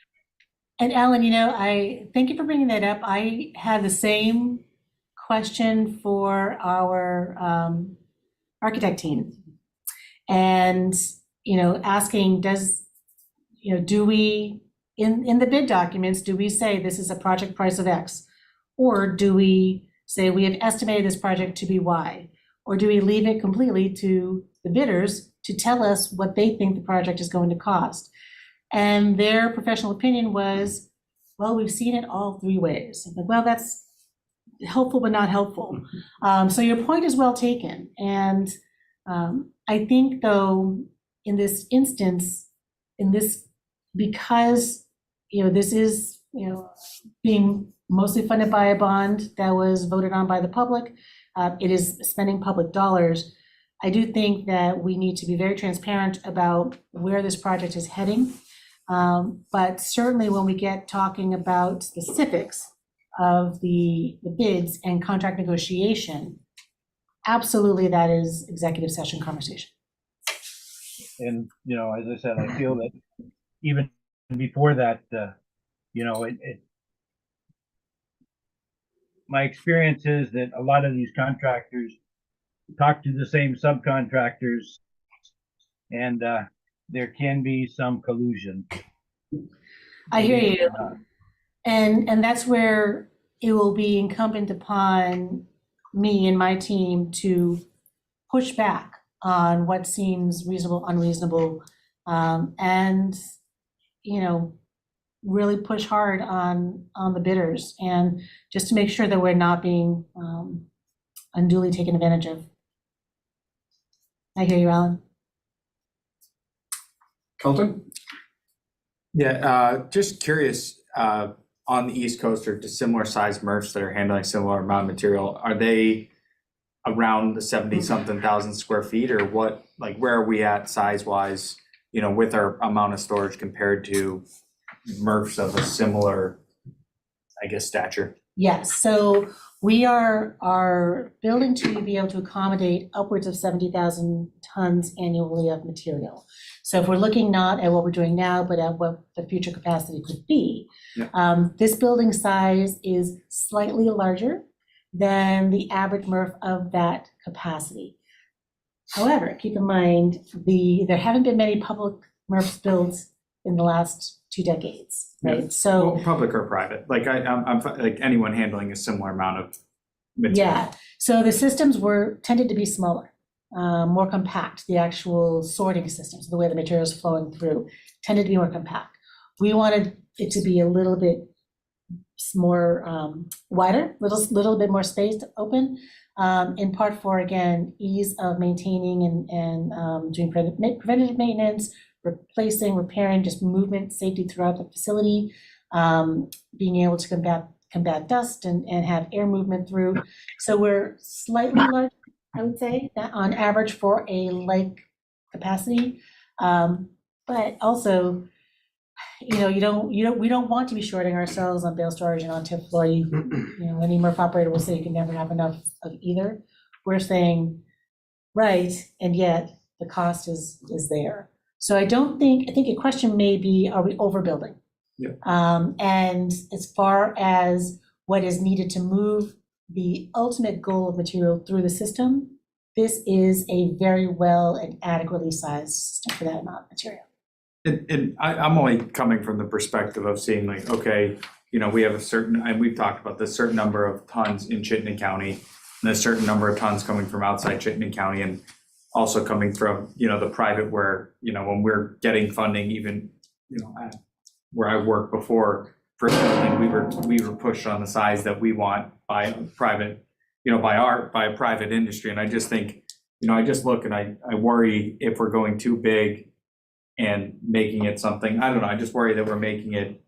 And Alan, I thank you for bringing that up. I had the same question for our architect team. And, asking, do we, in the bid documents, do we say this is a project price of X? Or do we say we have estimated this project to be Y? Or do we leave it completely to the bidders to tell us what they think the project is going to cost? And their professional opinion was, well, we've seen it all three ways. I'm like, well, that's helpful but not helpful. So your point is well taken. And I think though, in this instance, because, this is, being mostly funded by a bond that was voted on by the public, it is spending public dollars. I do think that we need to be very transparent about where this project is heading. But certainly when we get talking about specifics of the bids and contract negotiation, absolutely that is executive session conversation. And, as I said, I feel that even before that, my experience is that a lot of these contractors talk to the same subcontractors, and there can be some collusion. I hear you. And that's where it will be incumbent upon me and my team to push back on what seems reasonable, unreasonable, and, really push hard on the bidders, and just to make sure that we're not being unduly taken advantage of. I hear you, Alan. Kelton? Yeah, just curious, on the East Coast or similar sized MRFs that are handling similar amount of material, are they around the 70-something thousand square feet, or what, like, where are we at size wise, with our amount of storage compared to MRFs of a similar, I guess, stature? Yes, so we are building to be able to accommodate upwards of 70,000 tons annually of material. So if we're looking not at what we're doing now, but at what the future capacity could be, this building size is slightly larger than the average MRF of that capacity. However, keep in mind, there haven't been many public MRFs built in the last 2 decades, right? Yeah. So Well, public or private, like I'm like anyone handling a similar amount of material. yeah, so the systems tended to be smaller, more compact. The actual sorting systems, the way the material is flowing through, tended to be more compact. We wanted it to be a little bit more wider, little bit more space open, in part for, again, ease of maintaining and doing preventative maintenance, replacing, repairing, just movement, safety throughout the facility, being able to combat dust and have air movement through. So we're slightly larger, I would say, that on average for a like capacity. But also, we don't want to be shorting ourselves on bale storage and on tip floor. Any MRF operator will say you can never have enough of either. We're saying, right, and yet the cost is there. So I think your question may be, are we overbuilding? Yeah. And as far as what is needed to move the ultimate goal of material through the system, this is a very well and adequately sized system for that amount of material. And I'm only coming from the perspective of seeing, like, okay, we have a certain, and we've talked about this, certain number of tons in Chittenden County, and a certain number of tons coming from outside Chittenden County, and also coming from, the private where, when we're getting funding, even, where I worked before, for something, we were pushed on the size that we want by private, by a private industry. And I just think, I just look and I worry if we're going too big and making it something, I don't know, I just worry that we're making it,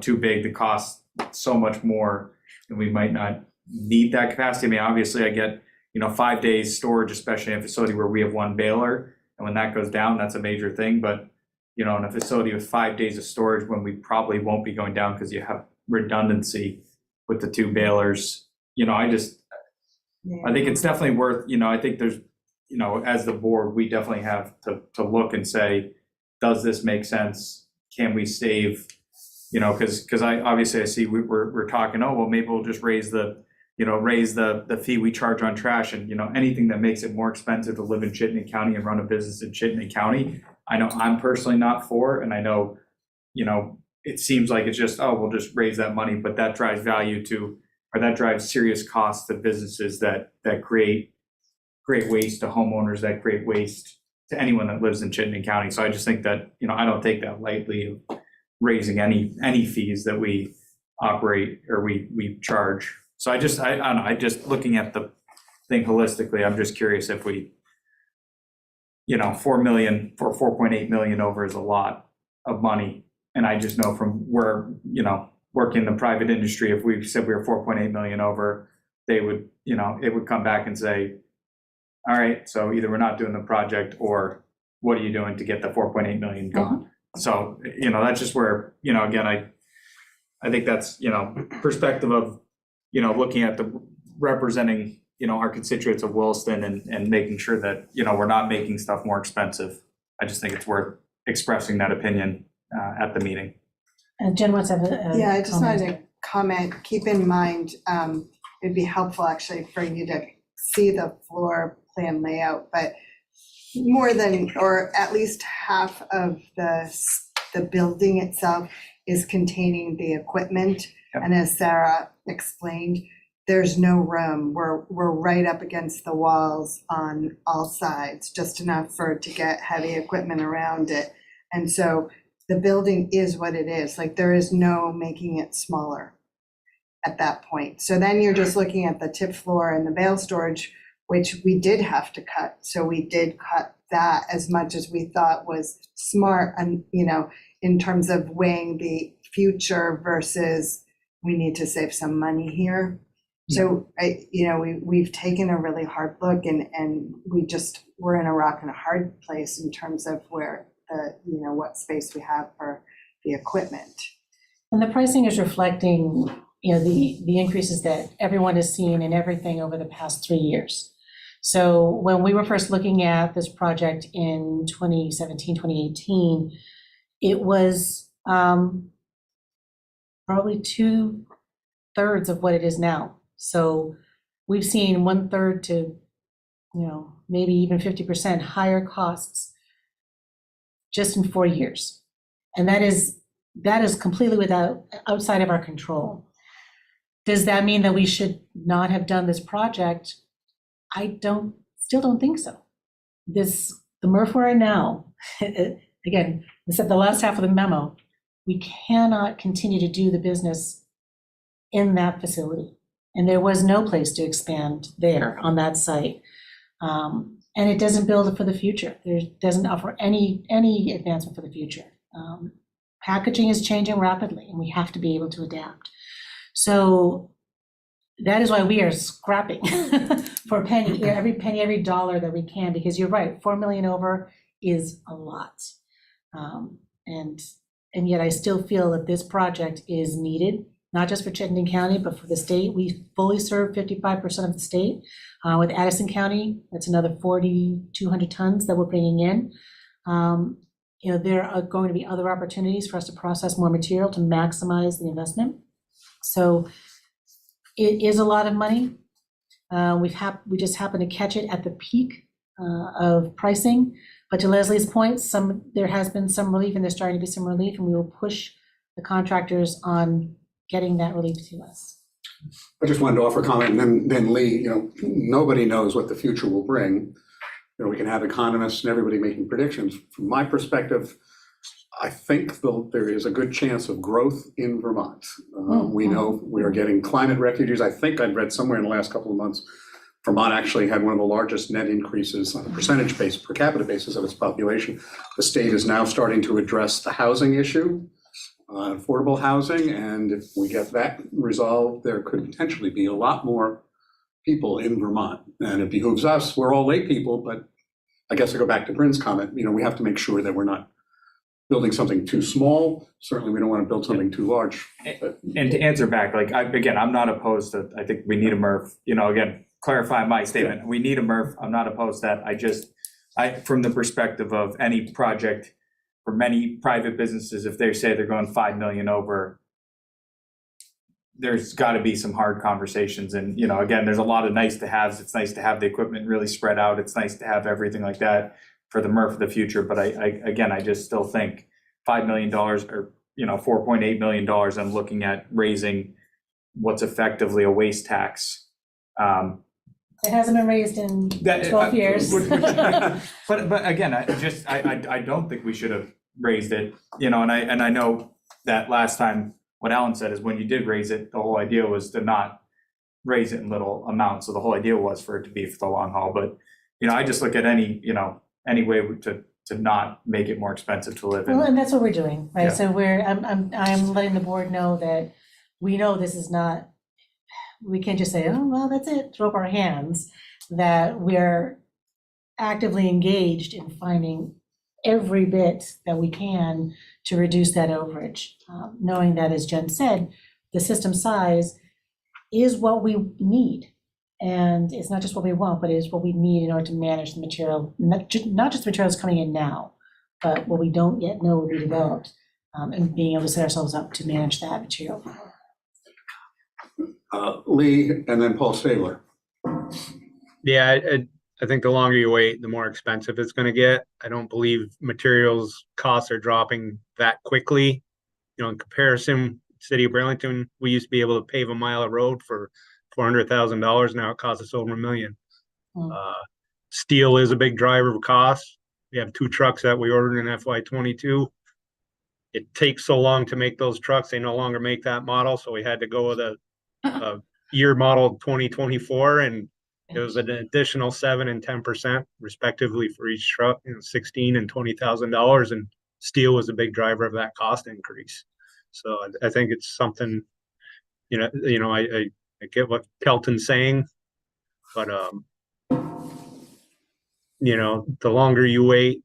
too big to cost so much more, and we might not need that capacity. I mean, obviously I get, 5 days storage, especially in a facility where we have one baler, and when that goes down, that's a major thing. But, in a facility with 5 days of storage, when we probably won't be going down because you have redundancy with the 2 balers, I think it's definitely worth, I think there's, as the board, we definitely have to look and say, does this make sense? Can we save, because I see we're talking, oh, well, maybe we'll just raise the fee we charge on trash, and, anything that makes it more expensive to live in Chittenden County and run a business in Chittenden County, I know I'm personally not for, and I know, it seems like it's just, oh, we'll just raise that money, but that drives that drives serious costs to businesses that create waste to homeowners, that create waste to anyone that lives in Chittenden County. So I just think that, I don't take that lightly, raising any fees that we operate or we charge. So I don't know, I just looking at the thing holistically, I'm just curious if we, 4 million for 4.8 million over is a lot of money. And I just know from where, working in the private industry, if we said we were 4.8 million over, they would, it would come back and say, all right, so either we're not doing the project or what are you doing to get the 4.8 million gone? So, that's just where, again, I think that's, perspective of, looking at the representing, our constituents of Williston and making sure that, we're not making stuff more expensive. I just think it's worth expressing that opinion at the meeting. And Jen wants to have a Yeah, I just comment. wanted to comment, keep in mind, it'd be helpful actually for you to see the floor plan layout, but more than, or at least half of the building itself is containing the equipment. Yep. And as Sarah explained, there's no room. We're right up against the walls on all sides, just enough for it to get heavy equipment around it. And so the building is what it is. Like, there is no making it smaller at that point. So then you're just looking at the tip floor and the bale storage, which we did have to cut. So we did cut that as much as we thought was smart, and in terms of weighing the future versus we need to save some money here. So we've taken a really hard look, and we're in a rock and a hard place in terms of where what space we have for the equipment. And the pricing is reflecting, the increases that everyone has seen in everything over the past 3 years. So when we were first looking at this project in 2017, 2018, it was probably 2/3 of what it is now. So we've seen 1/3 to, maybe even 50% higher costs just in 4 years. And that is completely outside of our control. Does that mean that we should not have done this project? I still don't think so. The MRF we're in now, again, this is the last half of the memo, we cannot continue to do the business in that facility. And there was no place to expand there on that site. And it doesn't build for the future. It doesn't offer any advancement for the future. Packaging is changing rapidly, and we have to be able to adapt. So that is why we are scrapping for a penny, every dollar that we can, because you're right, 4 million over is a lot. And yet I still feel that this project is needed, not just for Chittenden County, but for the state. We fully serve 55% of the state. With Addison County, that's another 4,200 tons that we're bringing in. There are going to be other opportunities for us to process more material to maximize the investment. So it is a lot of money. We just happen to catch it at the peak of pricing. But to Leslie's point, there has been some relief, and there's starting to be some relief, and we will push the contractors on getting that relief to us. I just wanted to offer a comment, and then Lee, nobody knows what the future will bring. We can have economists and everybody making predictions. From my perspective, I think there is a good chance of growth in Vermont. We know we are getting climate refugees. I think I'd read somewhere in the last couple of months, Vermont actually had one of the largest net increases on a percentage basis, per capita basis of its population. The state is now starting to address the housing issue, affordable housing, and if we get that resolved, there could potentially be a lot more people in Vermont. And it behooves us, we're all lay people, but I guess I go back to Bryn's comment, we have to make sure that we're not building something too small. Certainly we don't want to build something too large. And to answer back, I'm not opposed to, I think we need a MRF, again, clarify my statement. We need a MRF. I'm not opposed to that. From the perspective of any project, for many private businesses, if they say they're going 5 million over, there's got to be some hard conversations. And, again, there's a lot of nice to haves. It's nice to have the equipment really spread out. It's nice to have everything like that for the MRF of the future. But I just still think $5 million or, $4.8 million, I'm looking at raising what's effectively a waste tax. It hasn't been raised in 12 years. But again, I don't think we should have raised it, and I know that last time, what Alan said is when you did raise it, the whole idea was to not raise it in little amounts. So the whole idea was for it to be for the long haul. But, I just look at any way to not make it more expensive to live in. Well, and that's what we're doing, right? Yeah. So I'm letting the board know that we know this is not, we can't just say, oh, well, that's it, throw up our hands, that we're actively engaged in finding every bit that we can to reduce that overage, knowing that, as Jen said, the system size is what we need. And it's not just what we want, but it is what we need in order to manage the material, not just the materials coming in now, but what we don't yet know will be developed, and being able to set ourselves up to manage that material. Lee, and then Paul Stabler. Yeah, I think the longer you wait, the more expensive it's going to get. I don't believe materials costs are dropping that quickly. In comparison, City of Burlington, we used to be able to pave a mile of road for $400,000. Now it costs us over $1 million. Steel is a big driver of cost. We have 2 trucks that we ordered in FY22. It takes so long to make those trucks. They no longer make that model. So we had to go with a year model 2024, and it was an additional 7% and 10% respectively for each truck, $16,000 and $20,000, and steel was a big driver of that cost increase. So I think it's something, I get what Kelton's saying, but the longer you wait,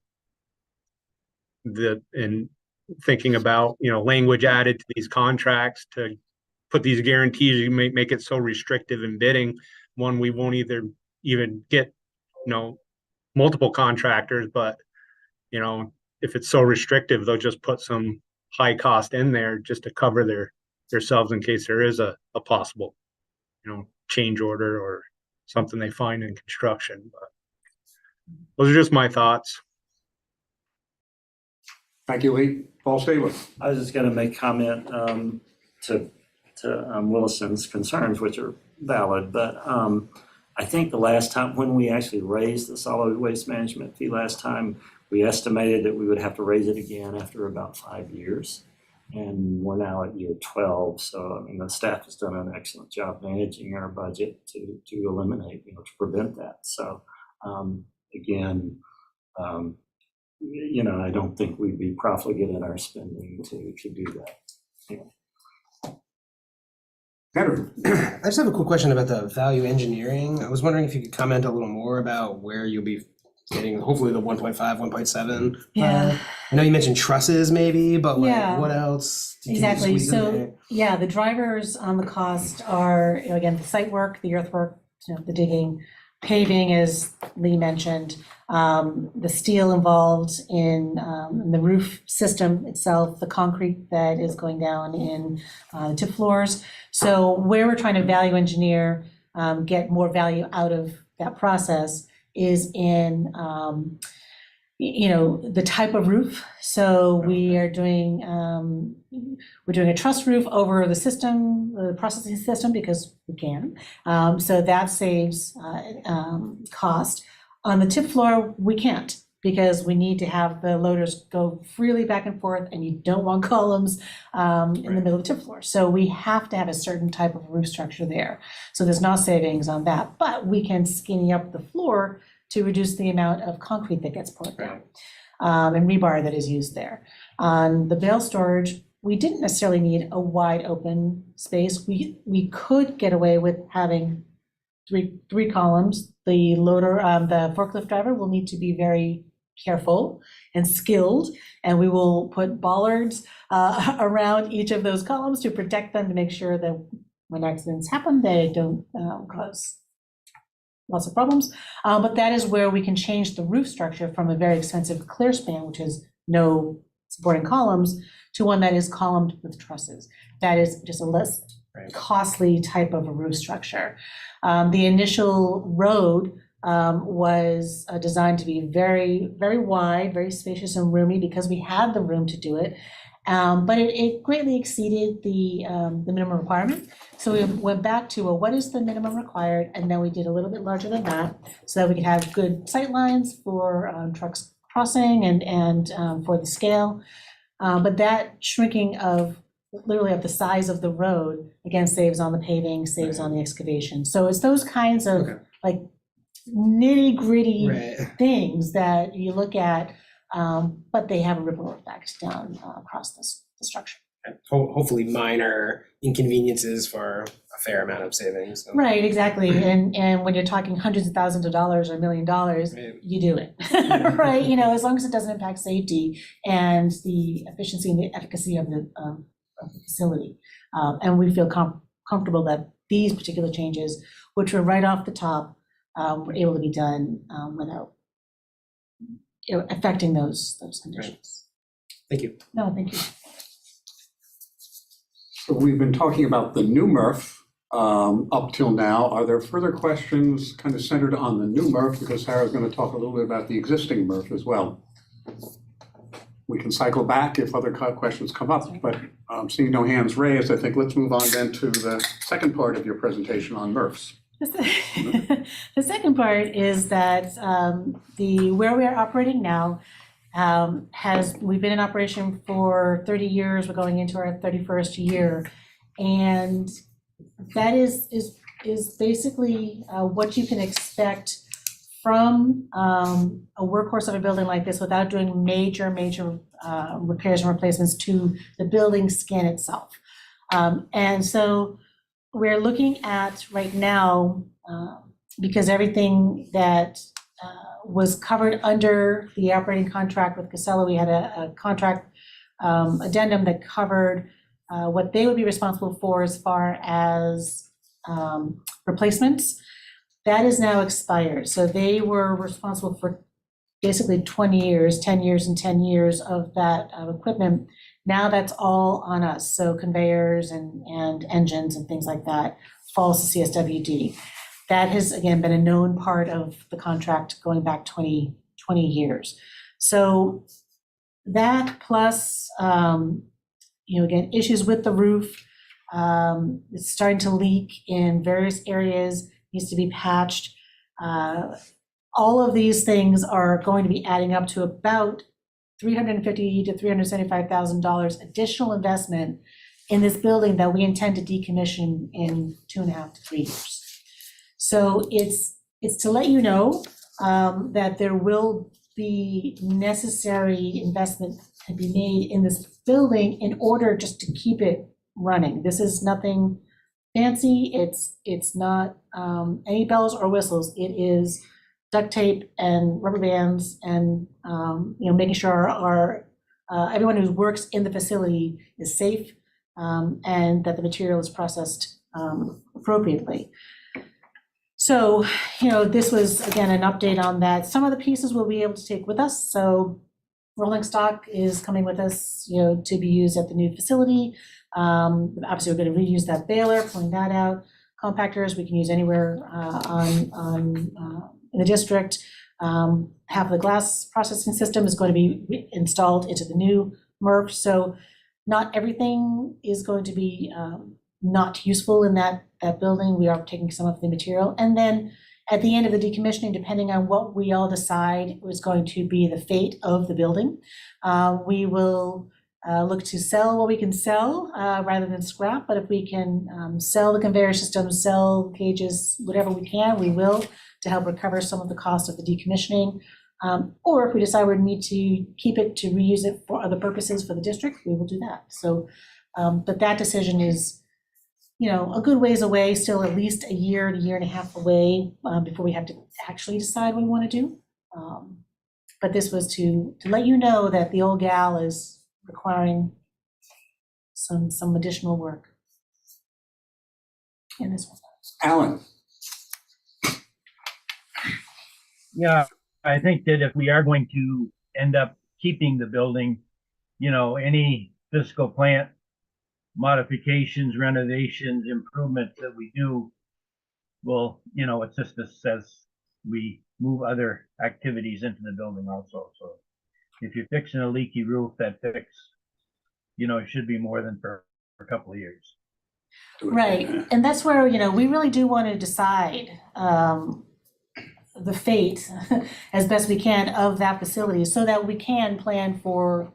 and thinking about language added to these contracts to put these guarantees, you make it so restrictive in bidding. One, we won't even get multiple contractors, but if it's so restrictive, they'll just put some high cost in there just to cover themselves in case there is a possible change order or something they find in construction. But those are just my thoughts. Thank you, Lee. Paul Stabler. I was just going to make comment to Willison's concerns, which are valid, but I think the last time when we actually raised the solid waste management fee last time, we estimated that we would have to raise it again after about 5 years. And we're now at year 12. So, the staff has done an excellent job managing our budget to eliminate, to prevent that. So, again, I don't think we'd be profligate in our spending to do that. Henry. I just have a quick question about the value engineering. I was wondering if you could comment a little more about where you'll be getting hopefully the 1.5, 1.7. Yeah. I know you mentioned trusses maybe, but Yeah. what else? Can you Exactly. squeeze in So, there? yeah, the drivers on the cost are, again, the site work, the earthwork, the digging, paving, as Lee mentioned, the steel involved in the roof system itself, the concrete that is going down in the tip floors. So where we're trying to value engineer, get more value out of that process is in the type of roof. So we are doing a truss roof over the system, the processing system, because we can. So that saves cost. On the tip floor, we can't, because we need to have the loaders go freely back and forth, and you don't want columns in the middle of the tip floor. So we have to have a certain type of roof structure there. So there's no savings on that, but we can skinny up the floor to reduce the amount of concrete that gets poured down, and rebar that is used there. On the bale storage, we didn't necessarily need a wide open space. We could get away with having three columns. The loader, the forklift driver will need to be very careful and skilled, and we will put bollards around each of those columns to protect them, to make sure that when accidents happen, they don't cause lots of problems. But that is where we can change the roof structure from a very expensive clear span, which is no supporting columns, to one that is columned with trusses. That is just a less costly type of a roof structure. The initial road was designed to be very, very wide, very spacious and roomy, because we had the room to do it. But it greatly exceeded the minimum requirement. So we went back to, well, what is the minimum required? And then we did a little bit larger than that, so that we could have good sight lines for trucks crossing and for the scale. But that shrinking of, literally of the size of the road, again, saves on the paving, saves on the excavation. So it's those kinds of Okay. like nitty-gritty Right. things that you look at, but they have a ripple effect down across the structure. Hopefully minor inconveniences for a fair amount of savings. So. Right, exactly. And when you're talking hundreds of thousands of dollars or $1 million, Right. you do it, right? You know, as long as it doesn't impact safety and the efficiency and the efficacy of the facility. And we feel comfortable that these particular changes, which were right off the top, were able to be done without affecting those conditions. Thank you. No, thank you. So we've been talking about the new MRF up till now. Are there further questions kind of centered on the new MRF? Because Sarah's going to talk a little bit about the existing MRF as well. We can cycle back if other questions come up, but seeing no hands raised, I think let's move on then to the second part of your presentation on MRFs. The second part is that where we are operating now we've been in operation for 30 years. We're going into our 31st year, and that is basically what you can expect from a workhorse of a building like this without doing major repairs and replacements to the building skin itself. And so we're looking at right now, because everything that was covered under the operating contract with Casella, we had a contract addendum that covered what they would be responsible for as far as replacements. That is now expired. So they were responsible for basically 20 years, 10 years and 10 years of that equipment. Now that's all on us. So conveyors and engines and things like that falls to CSWD. That has, again, been a known part of the contract going back 20 years. So that plus, again, issues with the roof, it's starting to leak in various areas, needs to be patched. All of these things are going to be adding up to about $350,000 to $375,000 additional investment in this building that we intend to decommission in 2.5 to 3 years. So it's to let you know that there will be necessary investment to be made in this building in order just to keep it running. This is nothing fancy. It's not any bells or whistles. It is duct tape and rubber bands and making sure our everyone who works in the facility is safe and that the material is processed appropriately. So, this was, again, an update on that. Some of the pieces we'll be able to take with us. So rolling stock is coming with us, to be used at the new facility. Obviously, we're going to reuse that baler, pulling that out. Compactors we can use anywhere in the district. Half of the glass processing system is going to be installed into the new MRF. So not everything is going to be not useful in that building. We are taking some of the material. And then at the end of the decommissioning, depending on what we all decide is going to be the fate of the building, we will look to sell what we can sell rather than scrap. But if we can sell the conveyor system, sell cages, whatever we can, we will, to help recover some of the cost of the decommissioning. Or if we decide we need to keep it to reuse it for other purposes for the district, we will do that. So, but that decision is, a good ways away, still at least a year and a half away before we have to actually decide what we want to do. But this was to let you know that the old gal is requiring some additional work in this one. Alan. Yeah, I think that if we are going to end up keeping the building, any fiscal plant modifications, renovations, improvements that we do will, assist us as we move other activities into the building also. So if you're fixing a leaky roof, that fix, it should be more than for a couple of years. Right, and that's where, we really do want to decide the fate as best we can of that facility so that we can plan for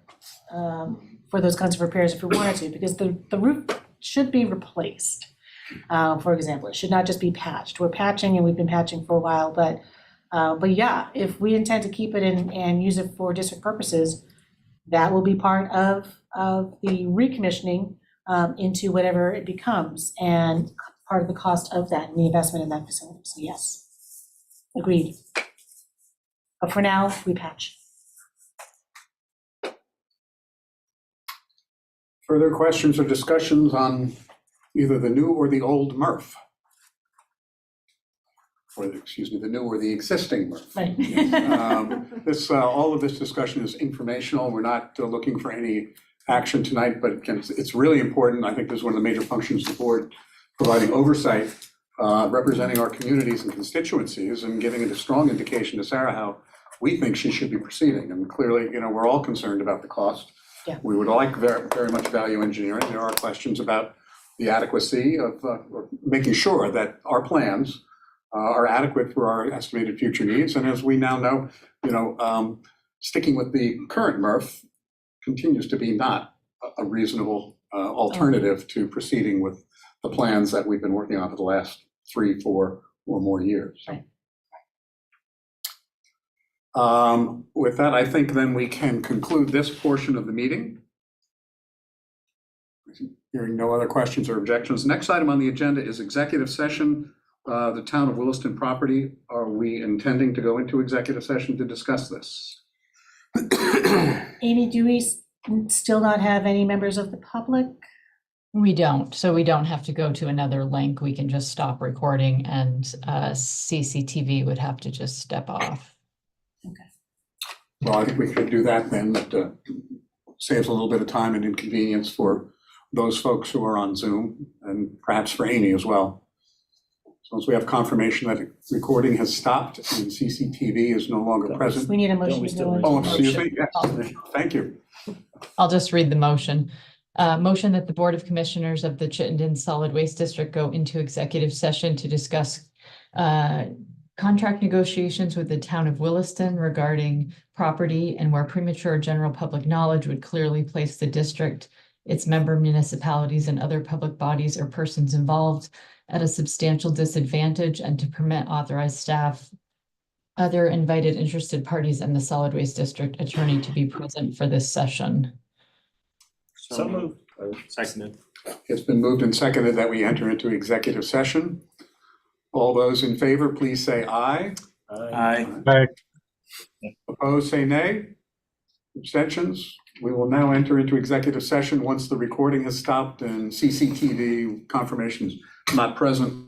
for those kinds of repairs if we wanted to, because the roof should be replaced. For example, it should not just be patched. We're patching and we've been patching for a while, but yeah, if we intend to keep it and use it for district purposes, that will be part of the recommissioning into whatever it becomes, and part of the cost of that and the investment in that facility. So yes, agreed. But for now, we patch. Further questions or discussions on either the new or the old MRF? Or, excuse me, the new or the existing MRF? Right. All of this discussion is informational. We're not looking for any action tonight, but it's really important. I think this is one of the major functions of the board, providing oversight, representing our communities and constituencies, and giving it a strong indication to Sarah how we think she should be proceeding. And clearly, we're all concerned about the cost. Yeah. We would like very, very much value engineering. There are questions about the adequacy of making sure that our plans are adequate for our estimated future needs. And as we now know, sticking with the current MRF continues to be not a reasonable alternative to proceeding with the plans that we've been working on for the last 3, 4, or more years. Right. With that, I think then we can conclude this portion of the meeting. Hearing no other questions or objections. Next item on the agenda is executive session. The town of Williston property. Are we intending to go into executive session to discuss this? Amy, do we still not have any members of the public? We don't, so we don't have to go to another link. We can just stop recording, and CCTV would have to just step off. Well, I think we could do that then. That saves a little bit of time and inconvenience for those folks who are on Zoom, and perhaps for Amy as well. So once we have confirmation that recording has stopped and CCTV is no longer present. We need a motion we to still go need Oh, into. excuse me. Yes, thank you. I'll just read the motion. Motion that the Board of Commissioners of the Chittenden Solid Waste District go into executive session to discuss contract negotiations with the town of Williston regarding property and where premature general public knowledge would clearly place the district, its member municipalities, and other public bodies or persons involved at a substantial disadvantage, and to permit authorized staff, other invited interested parties, and the solid waste district attorney to be present for this session. So moved. Seconded. It's been moved and seconded that we enter into executive session. All those in favor, please say aye. Aye. Opposed, say nay. Abstentions? We will now enter into executive session once the recording has stopped and CCTV confirmation is not present.